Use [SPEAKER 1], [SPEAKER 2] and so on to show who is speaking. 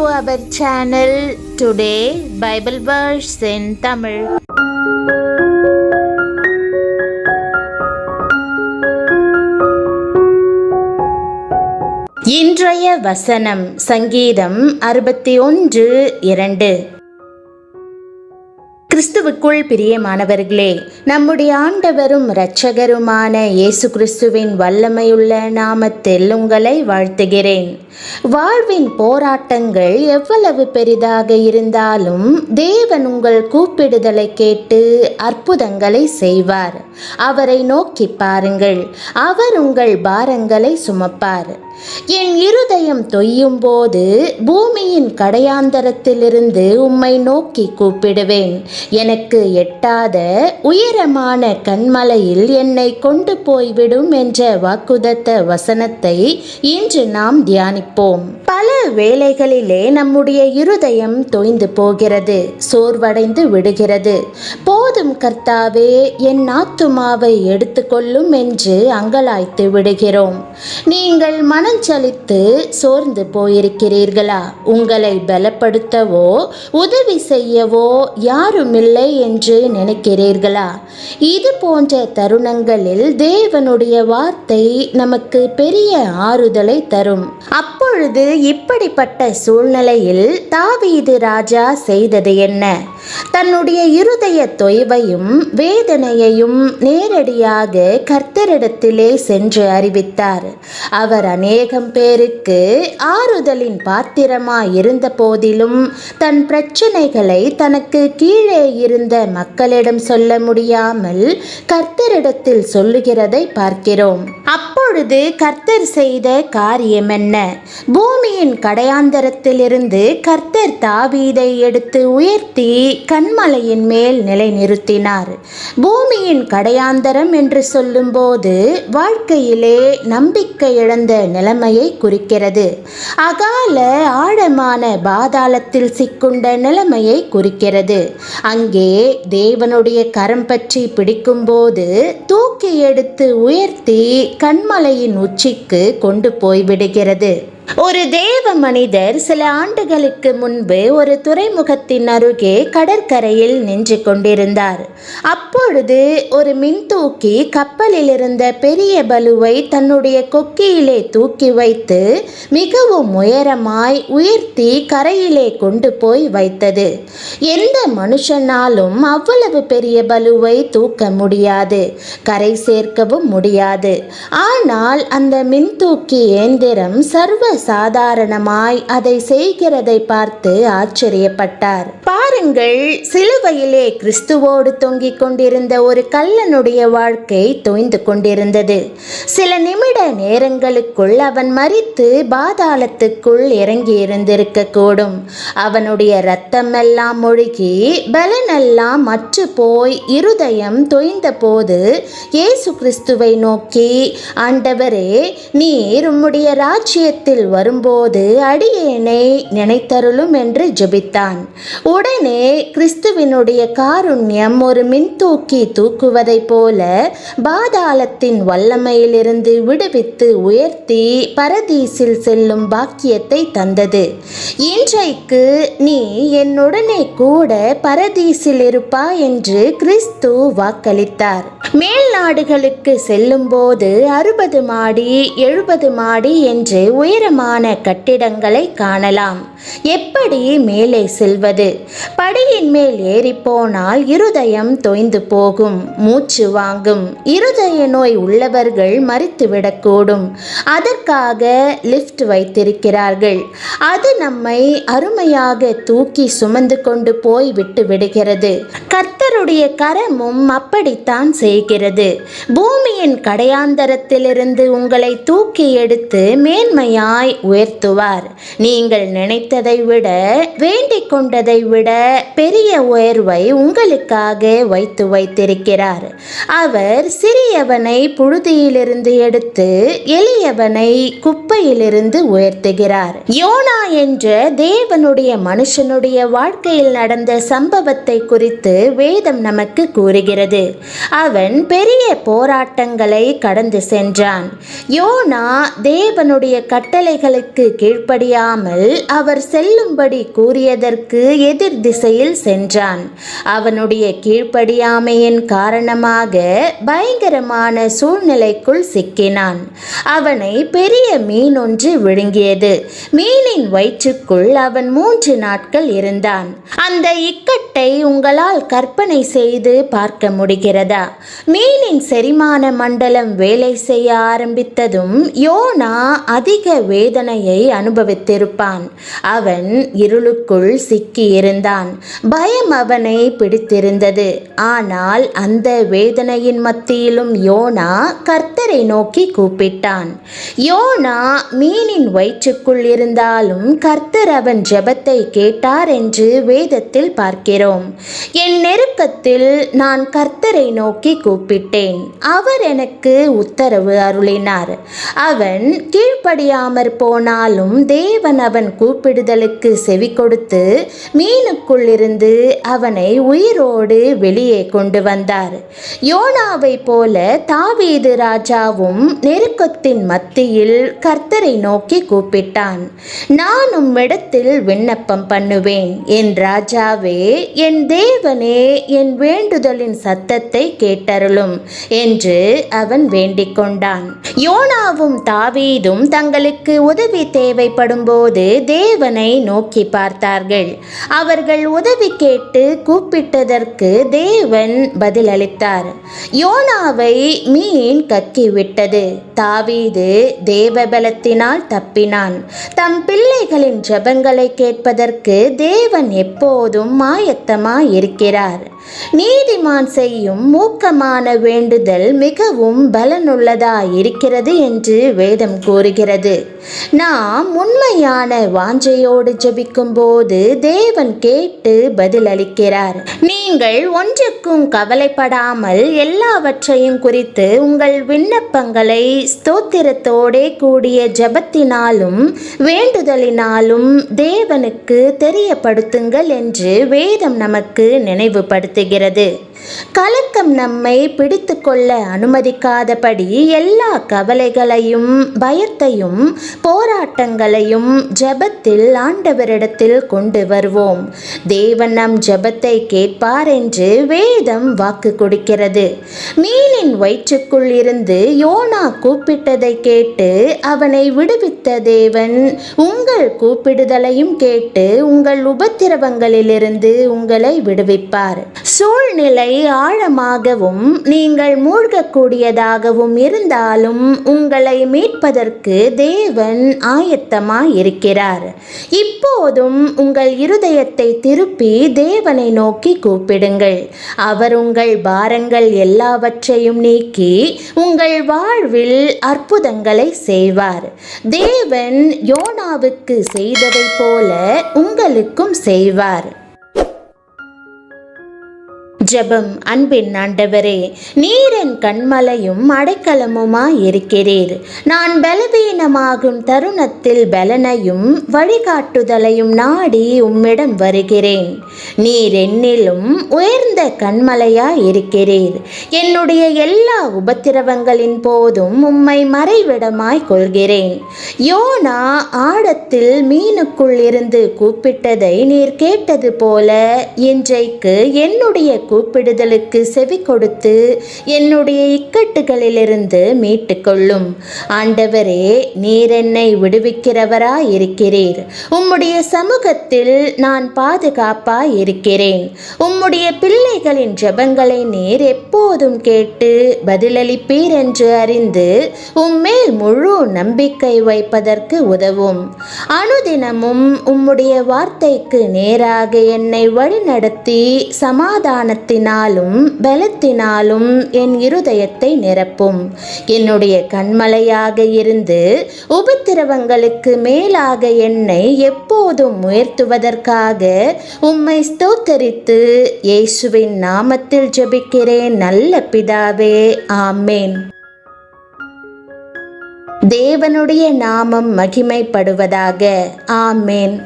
[SPEAKER 1] our channel. Today Bible verse in Tamil. இன்றைய வசனம் சங்கீதம் 61:2. கிறிஸ்துவுக்குள் பிரியமானவர்களே, நம்முடைய ஆண்டவரும் இரட்சகருமான இயேசு கிறிஸ்துவின் வல்லமையுள்ள நாமத்தில் உங்களை வாழ்த்துகிறேன். வாழ்வின் போராட்டங்கள் எவ்வளவு பெரிதாக இருந்தாலும் தேவன் உங்கள் கூப்பிடுதலை கேட்டு அற்புதங்களை செய்வார். அவரை நோக்கி பாருங்கள், அவர் உங்கள் பாரங்களை சுமப்பார். என் இருதயம் தொய்யும் போது பூமியின் கடையாந்தரத்திலிருந்து உம்மை நோக்கி கூப்பிடுவேன். எனக்கு எட்டாத உயரமான கன்மலையில் என்னை கொண்டு போய்விடும் என்ற வாக்குதத்த வசனத்தை இன்று நாம் தியானிப்போம். பல வேளைகளிலே நம்முடைய இருதயம் தொய்ந்து போகிறது, சோர்வடைந்து விடுகிறது. போதும் கர்த்தாவே, என் ஆத்துமாவை எடுத்துக்கொள்ளும் என்று அங்கலாய்த்து விடுகிறோம். நீங்கள் மனஞ்சலித்து சோர்ந்து போயிருக்கிறீர்களா? உங்களை பலப்படுத்தவோ உதவி செய்யவோ யாருமில்லை என்று நினைக்கிறீர்களா? இது போன்ற தருணங்களில் தேவனுடைய வார்த்தை நமக்கு பெரிய ஆறுதலை தரும். அப்பொழுது இப்படிப்பட்ட சூழ்நிலையில் தாவீது ராஜா செய்தது என்ன? தன்னுடைய இருதய தொய்வையும் வேதனையையும் நேரடியாக கர்த்தரிடத்திலே சென்று அறிவித்தார். அவர் அநேகம் பேருக்கு ஆறுதலின் பாத்திரமாய் இருந்த போதிலும் தன் பிரச்சனைகளை தனக்கு கீழே இருந்த மக்களிடம் சொல்ல முடியாமல் கர்த்தரிடத்தில் சொல்லுகிறதை பார்க்கிறோம். அப்பொழுது கர்த்தர் செய்த காரியம் என்ன? பூமியின் கடையாந்தரத்திலிருந்து கர்த்தர் தாவீதை எடுத்து உயர்த்தி கன்மலையின் மேல் நிலைநிறுத்தினார். பூமியின் கடையாந்தரம் என்று சொல்லும்போது வாழ்க்கையிலே நம்பிக்கை இழந்த நிலைமையை குறிக்கிறது. அகால ஆழமான பாதாளத்தில் சிக்குண்ட நிலைமையை குறிக்கிறது. அங்கே தேவனுடைய கரம் பற்றி பிடிக்கும்போது தூக்கி எடுத்து உயர்த்தி கன்மலையின் உச்சிக்கு கொண்டு போய்விடுகிறது. ஒரு தேவ மனிதர் சில ஆண்டுகளுக்கு முன்பு ஒரு துறைமுகத்தின் அருகே கடற்கரையில் நின்று கொண்டிருந்தார். அப்பொழுது ஒரு மின்தூக்கி கப்பலில் இருந்த பெரிய பலுவை தன்னுடைய கொக்கியிலே தூக்கி வைத்து மிகவும் உயரமாய் உயர்த்தி கரையிலே கொண்டு போய் வைத்தது. எந்த மனுஷனாலும் அவ்வளவு பெரிய பலுவை தூக்க முடியாது, கரை சேர்க்கவும் முடியாது. ஆனால் அந்த மின்தூக்கி இயந்திரம் சர்வ சாதாரணமாய் அதை செய்கிறதை பார்த்து ஆச்சரியப்பட்டார். பாருங்கள், சிலுவையிலே கிறிஸ்துவோடு தொங்கிக் கொண்டிருந்த ஒரு கள்ளனுடைய வாழ்க்கை தொய்ந்து கொண்டிருந்தது. சில நிமிட நேரங்களுக்குள் அவன் மரித்து பாதாளத்துக்குள் இறங்கி இருந்திருக்க கூடும். அவனுடைய இரத்தம் எல்லாம் ஒழுகி பலனெல்லாம் அற்று போய் இருதயம் தொய்ந்த போது இயேசு கிறிஸ்துவை நோக்கி, ஆண்டவரே, நீர் உம்முடைய ராஜ்யத்தில் வரும்போது அடியேனை நினைத்தருளும் என்று ஜெபித்தான். உடனே கிறிஸ்துவினுடைய காருண்யம் ஒரு மின்தூக்கி தூக்குவதை போல பாதாளத்தின் வல்லமையிலிருந்து விடுவித்து உயர்த்தி பரதீசில் செல்லும் பாக்கியத்தை தந்தது. இன்றைக்கு நீ என்னுடனே கூட பரதீசில் இருப்பா என்று கிறிஸ்து வாக்களித்தார். மேல் நாடுகளுக்கு செல்லும் போது 60 மாடி 70 மாடி என்று உயரமான கட்டிடங்களை காணலாம். எப்படி மேலே செல்வது? படியின் மேல் ஏறி போனால் இருதயம் தொய்ந்து போகும், மூச்சு வாங்கும். இருதய நோய் உள்ளவர்கள் மரித்துவிடக்கூடும். அதற்காக லிஃப்ட் வைத்திருக்கிறார்கள். அது நம்மை அருமையாக தூக்கி சுமந்து கொண்டு போய் விட்டு விடுகிறது. கர்த்தருடைய கரமும் அப்படித்தான் செய்கிறது. பூமியின் கடையாந்தரத்திலிருந்து உங்களை தூக்கி எடுத்து மேன்மையாய் உயர்த்துவார். நீங்கள் நினைத்ததை விட வேண்டிக் கொண்டதை விட பெரிய உயர்வை உங்களுக்காக வைத்திருக்கிறார். அவர் சிறியவனை புழுதியிலிருந்து எடுத்து எளியவனை குப்பையிலிருந்து உயர்த்துகிறார். யோனா என்ற தேவனுடைய மனுஷனுடைய வாழ்க்கையில் நடந்த சம்பவத்தை குறித்து வேதம் நமக்கு கூறுகிறது. அவன் பெரிய போராட்டங்களை கடந்து சென்றான். யோனா தேவனுடைய கட்டளைகளுக்கு கீழ்ப்படியாமல் அவர் அவர் செல்லும்படி கூறியதற்கு எதிர் திசையில் சென்றான். அவனுடைய கீழ்ப்படியாமையின் காரணமாக பயங்கரமான சூழ்நிலைக்குள் சிக்கினான். அவனை பெரிய மீன் ஒன்று விழுங்கியது. மீனின் வயிற்றுக்குள் அவன் 3 நாட்கள் இருந்தான். அந்த இக்கட்டை உங்களால் கற்பனை செய்து பார்க்க முடிகிறதா? மீனின் செரிமான மண்டலம் வேலை செய்ய ஆரம்பித்ததும் யோனா அதிக வேதனையை அனுபவித்திருப்பான். அவன் இருளுக்குள் சிக்கி இருந்தான். பயம் அவனை பிடித்திருந்தது. ஆனால் அந்த வேதனையின் மத்தியிலும் யோனா கர்த்தரை நோக்கி கூப்பிட்டான். யோனா மீனின் வயிற்றுக்குள் இருந்தாலும் கர்த்தர் அவன் ஜெபத்தை கேட்டார் என்று வேதத்தில் பார்க்கிறோம். என் நெருக்கத்தில் நான் கர்த்தரை நோக்கி கூப்பிட்டேன். அவர் எனக்கு உத்தரவு அருளினார். அவன் கீழ்ப்படியாமற் போனாலும் தேவன் அவன் கூப்பிடுதலுக்கு செவி கொடுத்து மீனுக்குள் இருந்து அவனை உயிரோடு வெளியே கொண்டு வந்தார். யோனாவை போல தாவீது ராஜாவும் நெருக்கத்தின் மத்தியில் கர்த்தரை நோக்கி கூப்பிட்டான். நான் உம்மிடத்தில் விண்ணப்பம் பண்ணுவேன். என் ராஜாவே, என் தேவனே, என் வேண்டுதலின் சத்தத்தை கேட்டருளும் என்று அவன் வேண்டிக் கொண்டான். யோனாவும் தாவீதும் தங்களுக்கு உதவி தேவைப்படும் போது தேவனை நோக்கி பார்த்தார்கள். அவர்கள் உதவி கேட்டு கூப்பிட்டதற்கு தேவன் பதிலளித்தார். யோனாவை மீன் கக்கிவிட்டது. தாவீது தேவபலத்தினால் தப்பினான். தம் பிள்ளைகளின் ஜெபங்களை கேட்பதற்கு தேவன் எப்போதும் ஆயத்தமாய் இருக்கிறார். நீதிமான் செய்யும் மூக்கமான வேண்டுதல் மிகவும் பலனுள்ளதாய் இருக்கிறது என்று வேதம் கூறுகிறது. நாம் உண்மையான வாஞ்சையோடு ஜெபிக்கும் போது தேவன் கேட்டு பதிலளிக்கிறார். நீங்கள் ஒன்றுக்கும் கவலைப்படாமல் எல்லாவற்றையும் குறித்து உங்கள் விண்ணப்பங்களை ஸ்தோத்திரத்தோடே கூடிய ஜெபத்தினாலும் வேண்டுதலினாலும் தேவனுக்கு தெரியப்படுத்துங்கள் என்று வேதம் நமக்கு நினைவுபடுத்துகிறது. கலக்கம் நம்மை பிடித்து கொள்ள அனுமதிக்காதபடி எல்லா கவலைகளையும் பயத்தையும் போராட்டங்களையும் ஜெபத்தில் ஆண்டவரிடத்தில் கொண்டு வருவோம். தேவன் நம் ஜெபத்தை கேட்பார் என்று வேதம் வாக்கு கொடுக்கிறது. மீனின் வயிற்றுக்குள் இருந்து யோனா கூப்பிட்டதை கேட்டு அவனை விடுவித்த தேவன் உங்கள் கூப்பிடுதலையும் கேட்டு உங்கள் உபத்திரவங்களிலிருந்து உங்களை விடுவிப்பார். சூழ்நிலை ஆழமாகவும் நீங்கள் மூழ்கக்கூடியதாகவும் இருந்தாலும் உங்களை மீட்பதற்கு தேவன் ஆயத்தமாய் இருக்கிறார். இப்போதும் உங்கள் இருதயத்தை திருப்பி தேவனை நோக்கி கூப்பிடுங்கள். அவர் உங்கள் பாரங்கள் எல்லாவற்றையும் நீக்கி உங்கள் வாழ்வில் அற்புதங்களை செய்வார். தேவன் யோனாவுக்கு செய்ததைப் போல உங்களுக்கும் செய்வார். ஜெபம். அன்பின் ஆண்டவரே, நீர் என் கண்மலையும் அடைக்கலமுமாய் இருக்கிறீர். நான் பலவீனமாகும் தருணத்தில் பலனையும் வழிகாட்டுதலையும் நாடி உம்மிடம் வருகிறேன். நீர் என்னிலும் உயர்ந்த கண்மலையாய் இருக்கிறீர். என்னுடைய எல்லா உபத்திரவங்களின் போதும் உம்மை மறைவிடமாய் கொள்கிறேன். யோனா ஆழத்தில் மீனுக்குள் இருந்து கூப்பிட்டதை நீர் கேட்டது போல இன்றைக்கு என்னுடைய கூப்பிடுதலுக்கு செவி கொடுத்து என்னுடைய இக்கட்டுகளிலிருந்து மீட்டுக்கொள்ளும். ஆண்டவரே, நீர் என்னை விடுவிக்கிறவராய் இருக்கிறீர். உம்முடைய சமூகத்தில் நான் பாதுகாப்பாய் இருக்கிறேன். உம்முடைய பிள்ளைகளின் ஜெபங்களை நீர் எப்போதும் கேட்டு பதிலளிப்பீர் என்று அறிந்து உம்மேல் முழு நம்பிக்கை வைப்பதற்கு உதவும். அனுதினமும் உம்முடைய வார்த்தைக்கு நேராக என்னை வழிநடத்தி சமாதான ஞானத்தினாலும் பலத்தினாலும் என் இருதயத்தை நிரப்பும். என்னுடைய கண்மலையாக இருந்து உபத்திரவங்களுக்கு மேலாக என்னை எப்போதும் உயர்த்துவதற்காக உம்மை ஸ்தோத்தரித்து இயேசுவின் நாமத்தில் ஜெபிக்கிறேன் நல்ல பிதாவே, ஆமேன். தேவனுடைய நாமம் மகிமைப்படுவதாக. ஆமேன்.